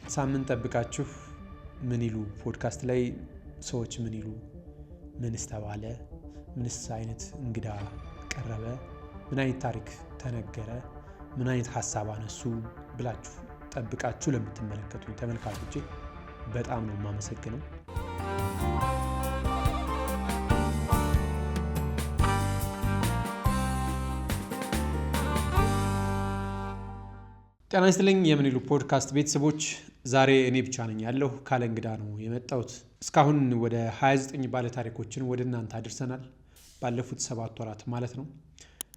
ሳምንት ጠብቃችሁ ምን ይሉ ፖድካስት ላይ ሰዎች ምን ይሉ፣ ምንስ ተባለ፣ ምንስ አይነት እንግዳ ቀረበ፣ ምን አይነት ታሪክ ተነገረ፣ ምን አይነት ሀሳብ አነሱ ብላችሁ ጠብቃችሁ ለምትመለከቱኝ ተመልካቾቼ በጣም ነው የማመሰግነው። ጤና ይስጥልኝ የምን ይሉ ፖድካስት ቤተሰቦች፣ ዛሬ እኔ ብቻ ነኝ ያለሁ፣ ካለ እንግዳ ነው የመጣሁት። እስካሁን ወደ 29 ባለታሪኮችን ወደ እናንተ አድርሰናል፣ ባለፉት 7 ወራት ማለት ነው።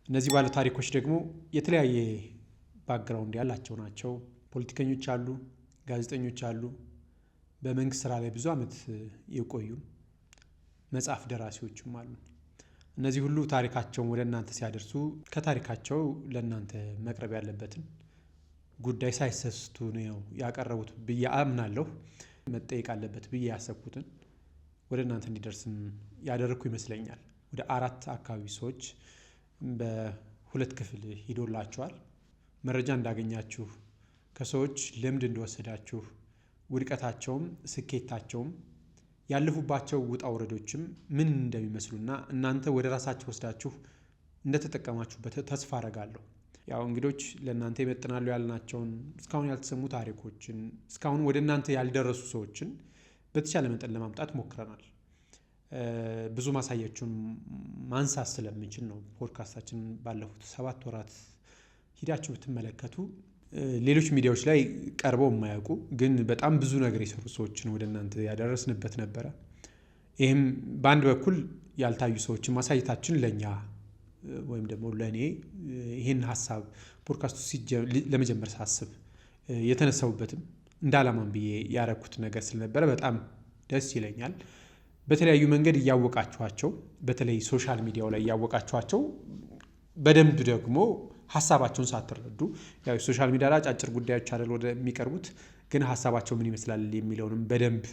እነዚህ ባለታሪኮች ደግሞ የተለያየ ባክግራውንድ ያላቸው ናቸው። ፖለቲከኞች አሉ፣ ጋዜጠኞች አሉ፣ በመንግስት ስራ ላይ ብዙ ዓመት የቆዩ መጽሐፍ ደራሲዎችም አሉ። እነዚህ ሁሉ ታሪካቸውን ወደ እናንተ ሲያደርሱ ከታሪካቸው ለእናንተ መቅረብ ያለበትን ጉዳይ ሳይሰስቱ ነው ያቀረቡት ብዬ አምናለሁ። መጠየቅ አለበት ብዬ ያሰብኩትን ወደ እናንተ እንዲደርስም ያደረኩ ይመስለኛል። ወደ 4 አካባቢ ሰዎች በ2 ክፍል ሂዶላችኋል። መረጃ እንዳገኛችሁ፣ ከሰዎች ልምድ እንደወሰዳችሁ፣ ውድቀታቸውም ስኬታቸውም ያለፉባቸው ውጣ ውረዶችም ምን እንደሚመስሉና እናንተ ወደ ራሳችሁ ወስዳችሁ እንደተጠቀማችሁበት ተስፋ አደርጋለሁ። ያው እንግዶች ለእናንተ ይመጥናሉ ያልናቸውን እስካሁን ያልተሰሙ ታሪኮችን፣ እስካሁን ወደ እናንተ ያልደረሱ ሰዎችን በተቻለ መጠን ለማምጣት ሞክረናል። ብዙ ማሳያችሁን ማንሳት ስለምንችል ነው። ፖድካስታችን ባለፉት 7 ወራት ሂዳችሁ ብትመለከቱ ሌሎች ሚዲያዎች ላይ ቀርበው የማያውቁ ግን በጣም ብዙ ነገር የሰሩ ሰዎችን ወደ እናንተ ያደረስንበት ነበረ። ይህም በአንድ በኩል ያልታዩ ሰዎችን ማሳየታችን ለእኛ ወይም ደግሞ ለእኔ ይህን ሀሳብ ፖድካስቱ ለመጀመር ሳስብ የተነሳሁበትም እንደ ዓላማም ብዬ ያረኩት ነገር ስለነበረ በጣም ደስ ይለኛል። በተለያዩ መንገድ እያወቃችኋቸው፣ በተለይ ሶሻል ሚዲያው ላይ እያወቃችኋቸው በደንብ ደግሞ ሀሳባቸውን ሳትረዱ፣ ያው ሶሻል ሚዲያ ላይ አጫጭር ጉዳዮች አይደል ወደ የሚቀርቡት፣ ግን ሀሳባቸው ምን ይመስላል የሚለውንም በደንብ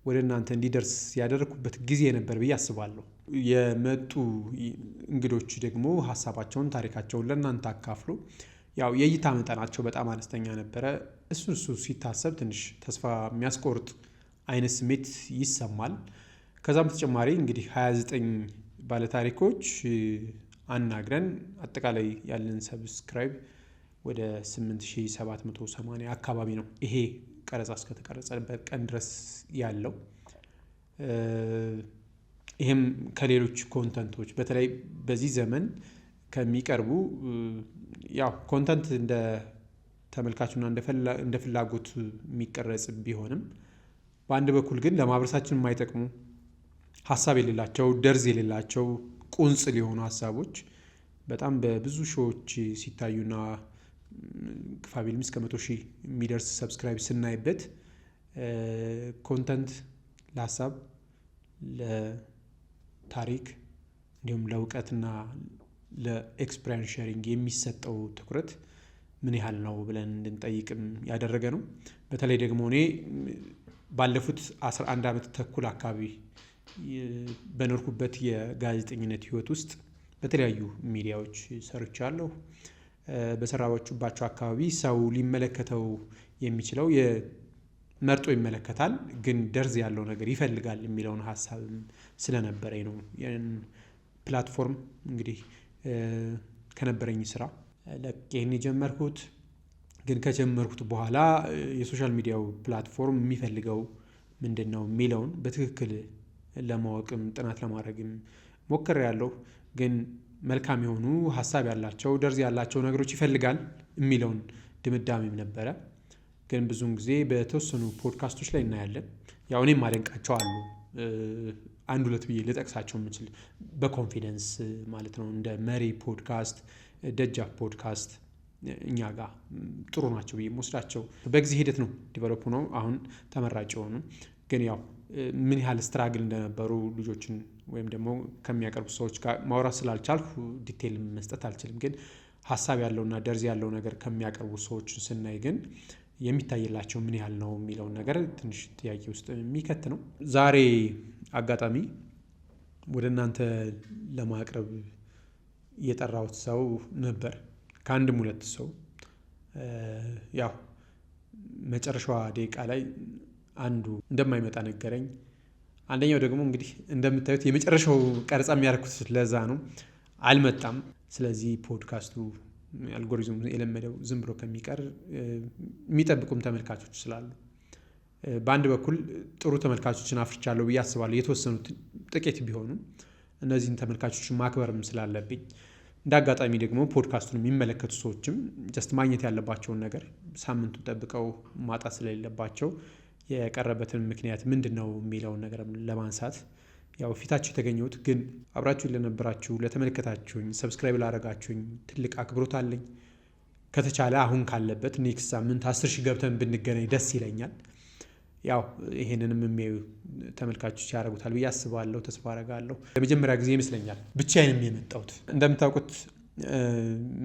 ወደ እናንተ እንዲደርስ ያደረኩበት ጊዜ ነበር ብዬ አስባለሁ። የመጡ እንግዶች ደግሞ ሀሳባቸውን፣ ታሪካቸውን ለእናንተ አካፍሎ ያው የእይታ መጠናቸው በጣም አነስተኛ ነበረ። እሱ ሲታሰብ ትንሽ ተስፋ የሚያስቆርጥ አይነት ስሜት ይሰማል። ከዛም በተጨማሪ እንግዲህ 29 ባለታሪኮች አናግረን አጠቃላይ ያለን ሰብስክራይብ ወደ 8780 አካባቢ ነው። ይሄ ቀረጻ እስከተቀረጸበት ቀን ድረስ ያለው። ይህም ከሌሎች ኮንተንቶች በተለይ በዚህ ዘመን ከሚቀርቡ ያው ኮንተንት እንደ ተመልካቹና እንደ ፍላጎት የሚቀረጽ ቢሆንም በአንድ በኩል ግን ለማህበረሰባችን የማይጠቅሙ ሀሳብ የሌላቸው፣ ደርዝ የሌላቸው ቁንጽል የሆኑ ሀሳቦች በጣም በብዙ ሺዎች ሲታዩና ግፋቢልም እስከ 100,000 የሚደርስ ሰብስክራይብ ስናይበት ኮንተንት ለሀሳብ፣ ለታሪክ እንዲሁም ለእውቀትና ለኤክስፒሪየንስ ሼሪንግ የሚሰጠው ትኩረት ምን ያህል ነው ብለን እንድንጠይቅም ያደረገ ነው። በተለይ ደግሞ እኔ ባለፉት 11 ዓመት ተኩል አካባቢ በኖርኩበት የጋዜጠኝነት ህይወት ውስጥ በተለያዩ ሚዲያዎች ሰርቻለሁ። በሰራዎቹባቸው አካባቢ ሰው ሊመለከተው የሚችለው መርጦ ይመለከታል፣ ግን ደርዝ ያለው ነገር ይፈልጋል የሚለውን ሀሳብ ስለነበረኝ ነው ይህን ፕላትፎርም እንግዲህ ከነበረኝ ስራ ለቄን የጀመርኩት። ግን ከጀመርኩት በኋላ የሶሻል ሚዲያው ፕላትፎርም የሚፈልገው ምንድን ነው የሚለውን በትክክል ለማወቅም ጥናት ለማድረግም ሞክሬያለሁ። ግን መልካም የሆኑ ሀሳብ ያላቸው፣ ደርዝ ያላቸው ነገሮች ይፈልጋል የሚለውን ድምዳሜም ነበረ። ግን ብዙውን ጊዜ በተወሰኑ ፖድካስቶች ላይ እናያለን። ያው እኔም ማደንቃቸው አሉ፣ 1-2 ብዬ ልጠቅሳቸው የምችል በኮንፊደንስ ማለት ነው። እንደ መሪ ፖድካስት፣ ደጃፍ ፖድካስት እኛ ጋር ጥሩ ናቸው ብዬ የምወስዳቸው በጊዜ ሂደት ነው ዲቨሎፕ ነው አሁን ተመራጭ የሆኑ። ግን ያው ምን ያህል ስትራግል እንደነበሩ ልጆችን ወይም ደግሞ ከሚያቀርቡ ሰዎች ጋር ማውራት ስላልቻልኩ ዲቴል መስጠት አልችልም። ግን ሀሳብ ያለውና ደርዝ ያለው ነገር ከሚያቀርቡ ሰዎች ስናይ ግን የሚታይላቸው ምን ያህል ነው የሚለውን ነገር ትንሽ ጥያቄ ውስጥ የሚከት ነው። ዛሬ አጋጣሚ ወደ እናንተ ለማቅረብ የጠራሁት ሰው ነበር። ከአንድም 2 ሰው ያው መጨረሻዋ ደቂቃ ላይ አንዱ እንደማይመጣ ነገረኝ። አንደኛው ደግሞ እንግዲህ እንደምታዩት የመጨረሻው ቀረጻ የሚያደርጉት ለዛ ነው፣ አልመጣም። ስለዚህ ፖድካስቱ አልጎሪዝሙ የለመደው ዝም ብሎ ከሚቀር የሚጠብቁም ተመልካቾች ስላሉ በአንድ በኩል ጥሩ ተመልካቾችን አፍርቻለሁ ብዬ አስባለሁ። የተወሰኑት ጥቂት ቢሆኑም እነዚህን ተመልካቾችን ማክበርም ስላለብኝ፣ እንደ አጋጣሚ ደግሞ ፖድካስቱን የሚመለከቱ ሰዎችም ጀስት ማግኘት ያለባቸውን ነገር ሳምንቱን ጠብቀው ማጣት ስለሌለባቸው የቀረበትን ምክንያት ምንድን ነው የሚለውን ነገር ለማንሳት ያው ፊታችሁ የተገኘሁት። ግን አብራችሁን ለነበራችሁ፣ ለተመለከታችሁኝ፣ ሰብስክራይብ ላደረጋችሁኝ ትልቅ አክብሮት አለኝ። ከተቻለ አሁን ካለበት ኔክስት ሳምንት 10,000 ገብተን ብንገናኝ ደስ ይለኛል። ያው ይሄንንም የሚያዩ ተመልካቾች ያደርጉታል ብዬ አስባለሁ፣ ተስፋ አደርጋለሁ። ለመጀመሪያ ጊዜ ይመስለኛል ብቻዬንም የመጣሁት። እንደምታውቁት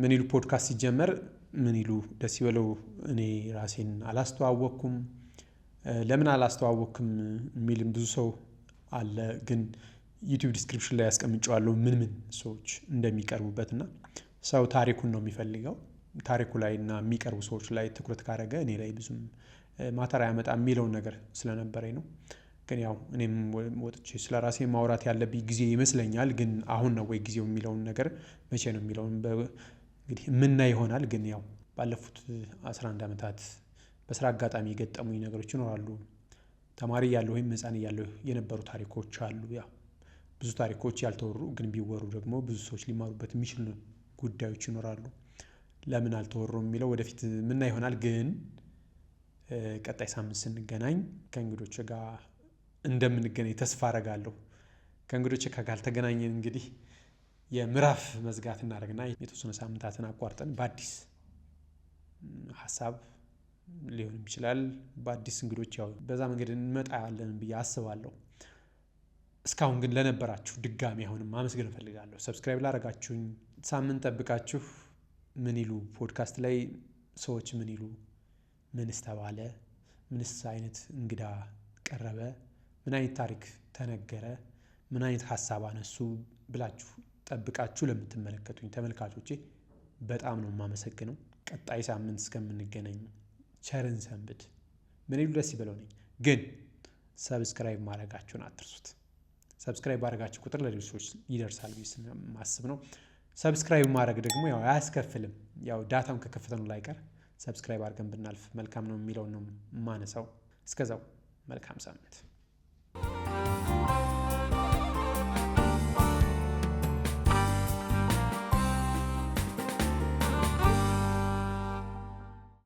ምን ይሉ ፖድካስት ሲጀመር ምን ይሉ ደስ ይበለው እኔ ራሴን አላስተዋወቅኩም። ለምን አላስተዋወቅኩም የሚልም ብዙ ሰው አለ። ግን ዩቲዩብ ዲስክሪፕሽን ላይ ያስቀምጨዋለሁ ምን ሰዎች እንደሚቀርቡበትና ሰው ታሪኩን ነው የሚፈልገው። ታሪኩ ላይ እና የሚቀርቡ ሰዎች ላይ ትኩረት ካደረገ እኔ ላይ ብዙም ማተር አያመጣም የሚለውን ነገር ስለነበረኝ ነው። ግን ያው እኔም ወጥቼ ስለ ራሴ ማውራት ያለብኝ ጊዜ ይመስለኛል። ግን አሁን ነው ወይ ጊዜው የሚለውን ነገር መቼ ነው የሚለውን እንግዲህ የምናይ ይሆናል። ግን ያው ባለፉት 11 ዓመታት በስራ አጋጣሚ የገጠሙኝ ነገሮች ይኖራሉ። ተማሪ እያለሁ ወይም ሕፃን እያለሁ የነበሩ ታሪኮች አሉ። ያው ብዙ ታሪኮች ያልተወሩ ግን ቢወሩ ደግሞ ብዙ ሰዎች ሊማሩበት የሚችሉ ጉዳዮች ይኖራሉ። ለምን አልተወሩም የሚለው ወደፊት ምናይ ይሆናል። ግን ቀጣይ ሳምንት ስንገናኝ ከእንግዶቼ ጋር እንደምንገናኝ ተስፋ አደርጋለሁ። ከእንግዶቼ ጋር ካልተገናኘን እንግዲህ የምዕራፍ መዝጋት እናደርግና የተወሰኑ ሳምንታትን አቋርጠን በአዲስ ሀሳብ ሊሆን ይችላል፣ በአዲስ እንግዶች ያው በዛ መንገድ እንመጣለን ብዬ አስባለሁ። እስካሁን ግን ለነበራችሁ ድጋሚ አሁንም ማመስገን እፈልጋለሁ። ሰብስክራይብ ላደረጋችሁኝ፣ ሳምንት ጠብቃችሁ ምን ይሉ ፖድካስት ላይ ሰዎች ምን ይሉ፣ ምንስ ተባለ፣ ምንስ አይነት እንግዳ ቀረበ፣ ምን አይነት ታሪክ ተነገረ፣ ምን አይነት ሀሳብ አነሱ ብላችሁ ጠብቃችሁ ለምትመለከቱኝ ተመልካቾቼ በጣም ነው የማመሰግነው። ቀጣይ ሳምንት እስከምንገናኝ ቸርን ሰንብት። ምን ይሉ ደስ ይበለው ነኝ። ግን ሰብስክራይብ ማድረጋችሁን አትርሱት። ሰብስክራይብ ባደረጋችሁ ቁጥር ለሌሎች ሰዎች ይደርሳል ብዬ ስለማስብ ነው። ሰብስክራይብ ማድረግ ደግሞ ያው አያስከፍልም። ያው ዳታውን ከከፈተኑ ላይቀር ሰብስክራይብ አድርገን ብናልፍ መልካም ነው የሚለውን ነው የማነሳው። እስከዛው መልካም ሳምንት።